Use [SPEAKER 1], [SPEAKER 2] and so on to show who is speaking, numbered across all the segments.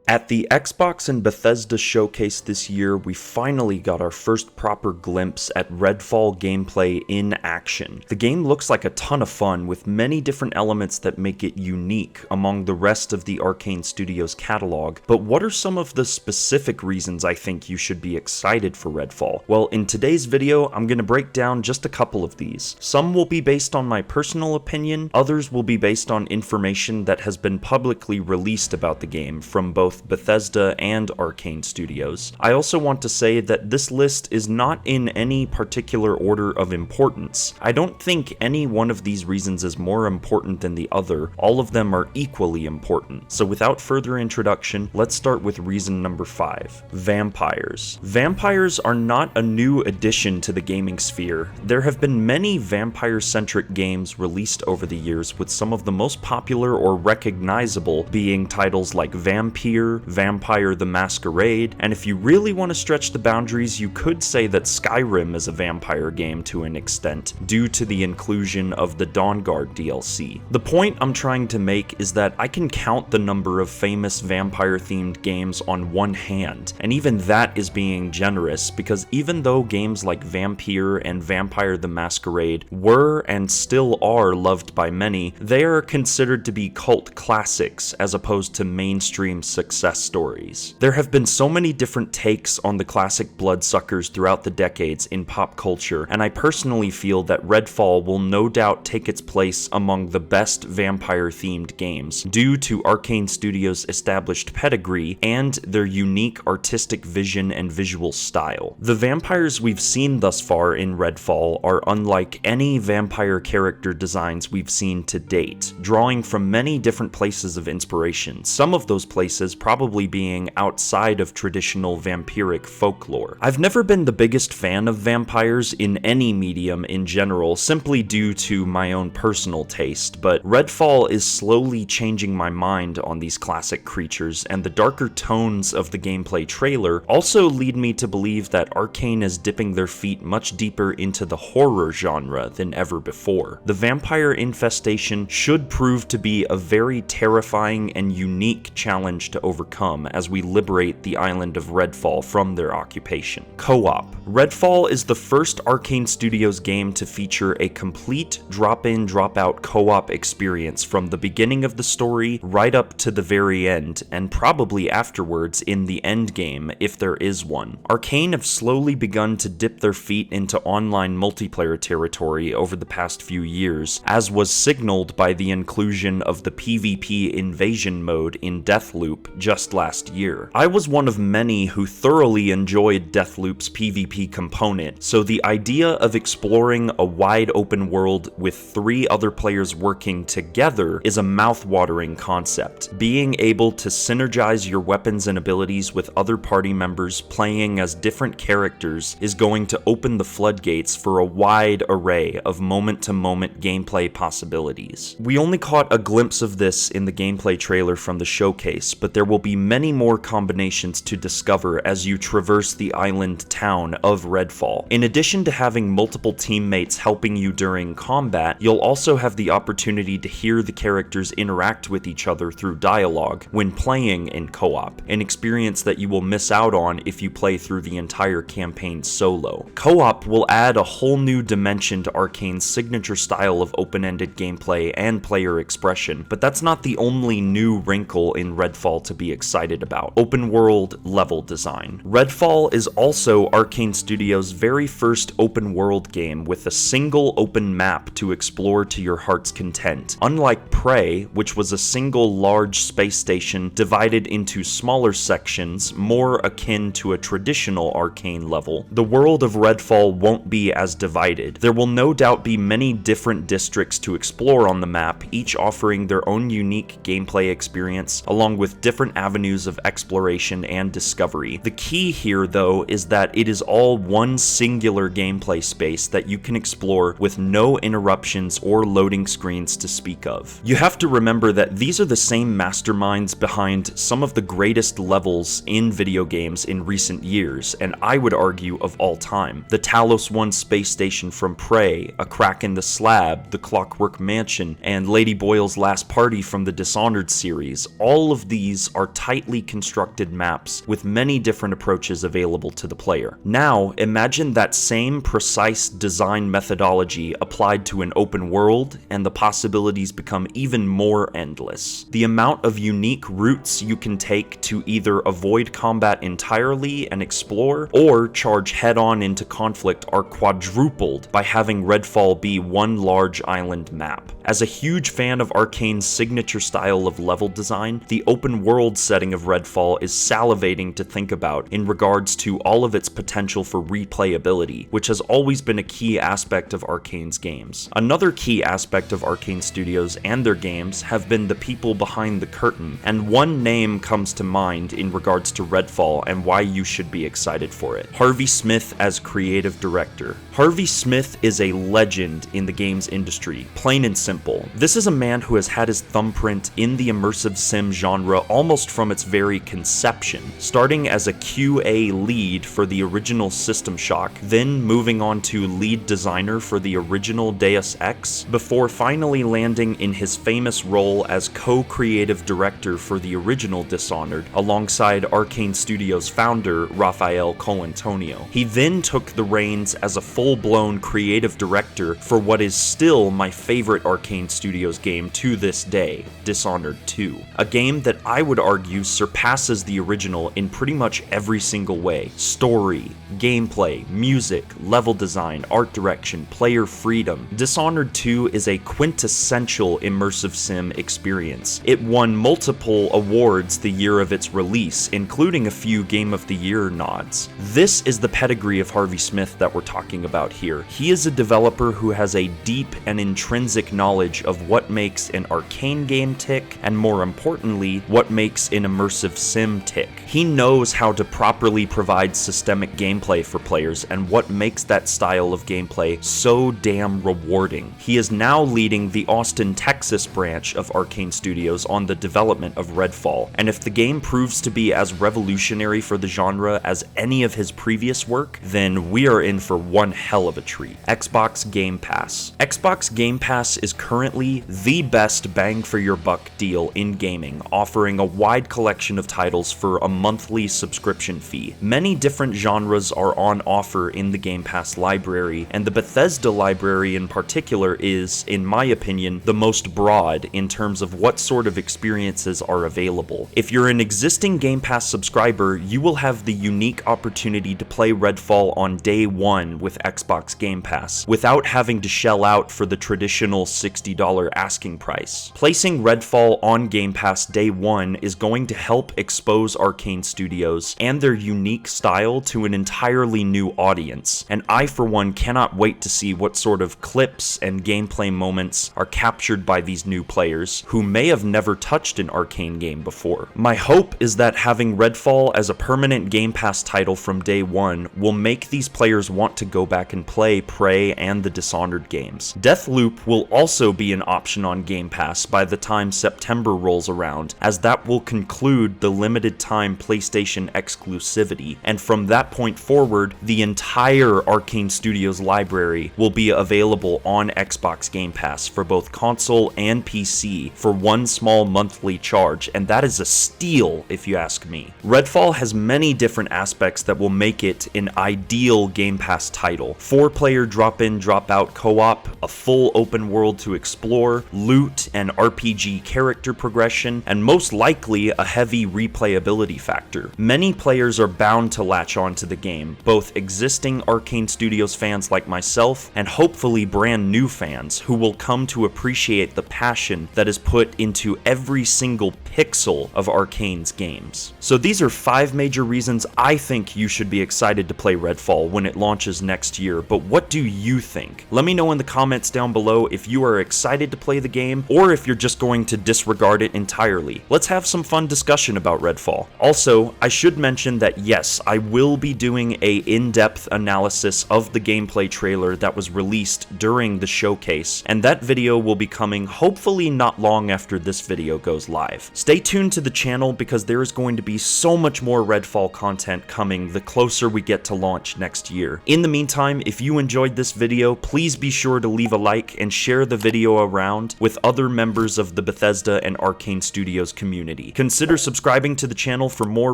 [SPEAKER 1] At the Xbox and Bethesda showcase this year, we finally got our first proper glimpse at Redfall gameplay in action. The game looks like a ton of fun, with many different elements that make it unique among the rest of the Arcane Studios catalog, but what are some of the specific reasons I think you should be excited for Redfall? Well, in today's video, I'm going to break down just a couple of these. Some will be based on my personal opinion, others will be based on information that has been publicly released about the game from both Bethesda and Arcane Studios. I also want to say that this list is not in any particular order of importance. I don't think any one of these reasons is more important than the other. All of them are equally important. So without further introduction, let's start with reason number 5. Vampires. Vampires are not a new addition to the gaming sphere. There have been many vampire-centric games released over the years, with some of the most popular or recognizable being titles like Vampire the Masquerade, and if you really want to stretch the boundaries, you could say that Skyrim is a vampire game to an extent, due to the inclusion of the Dawnguard DLC. The point I'm trying to make is that I can count the number of famous vampire-themed games on one hand, and even that is being generous, because even though games like Vampire and Vampire the Masquerade were and still are loved by many, they are considered to be cult classics as opposed to mainstream success stories. There have been so many different takes on the classic bloodsuckers throughout the decades in pop culture, and I personally feel that Redfall will no doubt take its place among the best vampire-themed games, due to Arcane Studios' established pedigree and their unique artistic vision and visual style. The vampires we've seen thus far in Redfall are unlike any vampire character designs we've seen to date, drawing from many different places of inspiration, some of those places probably being outside of traditional vampiric folklore. I've never been the biggest fan of vampires in any medium in general, simply due to my own personal taste, but Redfall is slowly changing my mind on these classic creatures, and the darker tones of the gameplay trailer also lead me to believe that Arcane is dipping their feet much deeper into the horror genre than ever before. The vampire infestation should prove to be a very terrifying and unique challenge to overcome as we liberate the island of Redfall from their occupation. Co-op. Redfall is the first Arcane Studios game to feature a complete drop-in, drop-out co-op experience from the beginning of the story right up to the very end, and probably afterwards in the end game if there is one. Arcane have slowly begun to dip their feet into online multiplayer territory over the past few years, as was signaled by the inclusion of the PvP invasion mode in Deathloop just last year. I was one of many who thoroughly enjoyed Deathloop's PvP component, so the idea of exploring a wide open world with 3 other players working together is a mouth-watering concept. Being able to synergize your weapons and abilities with other party members playing as different characters is going to open the floodgates for a wide array of moment-to-moment gameplay possibilities. We only caught a glimpse of this in the gameplay trailer from the showcase, but there will be many more combinations to discover as you traverse the island town of Redfall. In addition to having multiple teammates helping you during combat, you'll also have the opportunity to hear the characters interact with each other through dialogue when playing in co-op, an experience that you will miss out on if you play through the entire campaign solo. Co-op will add a whole new dimension to Arcane's signature style of open-ended gameplay and player expression, but that's not the only new wrinkle in Redfall to be excited about. Open world level design. Redfall is also Arcane Studios' very first open world game with a single open map to explore to your heart's content. Unlike Prey, which was a single large space station divided into smaller sections more akin to a traditional Arcane level, the world of Redfall won't be as divided. There will no doubt be many different districts to explore on the map, each offering their own unique gameplay experience, along with different avenues of exploration and discovery. The key here, though, is that it is all one singular gameplay space that you can explore with no interruptions or loading screens to speak of. You have to remember that these are the same masterminds behind some of the greatest levels in video games in recent years, and I would argue of all time. The Talos 1 space station from Prey, A Crack in the Slab, The Clockwork Mansion, and Lady Boyle's Last Party from the Dishonored series. All of these are tightly constructed maps with many different approaches available to the player. Now, imagine that same precise design methodology applied to an open world, and the possibilities become even more endless. The amount of unique routes you can take to either avoid combat entirely and explore, or charge head-on into conflict are quadrupled by having Redfall be one large island map. As a huge fan of Arkane's signature style of level design, the open world setting of Redfall is salivating to think about in regards to all of its potential for replayability, which has always been a key aspect of Arkane's games. Another key aspect of Arkane Studios and their games have been the people behind the curtain, and one name comes to mind in regards to Redfall and why you should be excited for it: Harvey Smith as creative director. Harvey Smith is a legend in the games industry, plain and simple. This is a man who has had his thumbprint in the immersive sim genre almost from its very conception, starting as a QA lead for the original System Shock, then moving on to lead designer for the original Deus Ex, before finally landing in his famous role as co-creative director for the original Dishonored, alongside Arkane Studios founder Rafael Colantonio. He then took the reins as a full-blown creative director for what is still my favorite Arkane Studios game to this day, Dishonored 2. A game that I would argue surpasses the original in pretty much every single way: story, gameplay, music, level design, art direction, player freedom. Dishonored 2 is a quintessential immersive sim experience. It won multiple awards the year of its release, including a few Game of the Year nods. This is the pedigree of Harvey Smith that we're talking about here. He is a developer who has a deep and intrinsic knowledge of what makes an Arkane game tick, and more importantly, what makes an immersive sim tick. He knows how to properly provide systemic gameplay for players and what makes that style of gameplay so damn rewarding. He is now leading the Austin, Texas branch of Arkane Studios on the development of Redfall, and if the game proves to be as revolutionary for the genre as any of his previous work, then we are in for one hell of a treat. Xbox Game Pass. Xbox Game Pass is currently the best bang for your buck deal in gaming, offering a wide collection of titles for a monthly subscription fee. Many different genres are on offer in the Game Pass library, and the Bethesda library in particular is, in my opinion, the most broad in terms of what sort of experiences are available. If you're an existing Game Pass subscriber, you will have the unique opportunity to play Redfall on day one with Xbox Game Pass, without having to shell out for the traditional $60 asking price. Placing Redfall on Game Pass day one is going to help expose Arkane Studios and their unique style to an entirely new audience, and I for one cannot wait to see what sort of clips and gameplay moments are captured by these new players who may have never touched an Arkane game before. My hope is that having Redfall as a permanent Game Pass title from day one will make these players want to go back and play Prey and the Dishonored games. Deathloop will also be an option on Game Pass by the time September rolls around, as that will conclude the limited time PlayStation exclusivity, and from that point forward, the entire Arkane Studios library will be available on Xbox Game Pass for both console and PC for one small monthly charge, and that is a steal if you ask me. Redfall has many different aspects that will make it an ideal Game Pass title. 4-player drop-in, drop-out co-op, a full open world to explore, loot and RPG character progression, and most likely a heavy replayability factor. Many players are bound to latch on to the game, both existing Arkane Studios fans like myself, and hopefully brand new fans who will come to appreciate the passion that is put into every single pixel of Arkane's games. So these are 5 major reasons I think you should be excited to play Redfall when it launches next year, but what do you think? Let me know in the comments down below if you are excited to play the game, or if you're just going to disregard it entirely. Let's have some fun discussion about Redfall. Also, I should mention that yes, I will be doing a in-depth analysis of the gameplay trailer that was released during the showcase, and that video will be coming hopefully not long after this video goes live. Stay tuned to the channel because there is going to be so much more Redfall content coming the closer we get to launch next year. In the meantime, if you enjoyed this video, please be sure to leave a like and share the video around with other members of the Bethesda and Arcane Studios community. Consider subscribing to the channel for more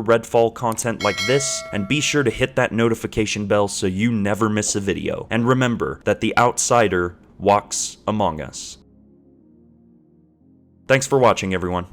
[SPEAKER 1] Redfall content like this, and be sure to hit that notification bell so you never miss a video. And remember that the outsider walks among us. Thanks for watching, everyone.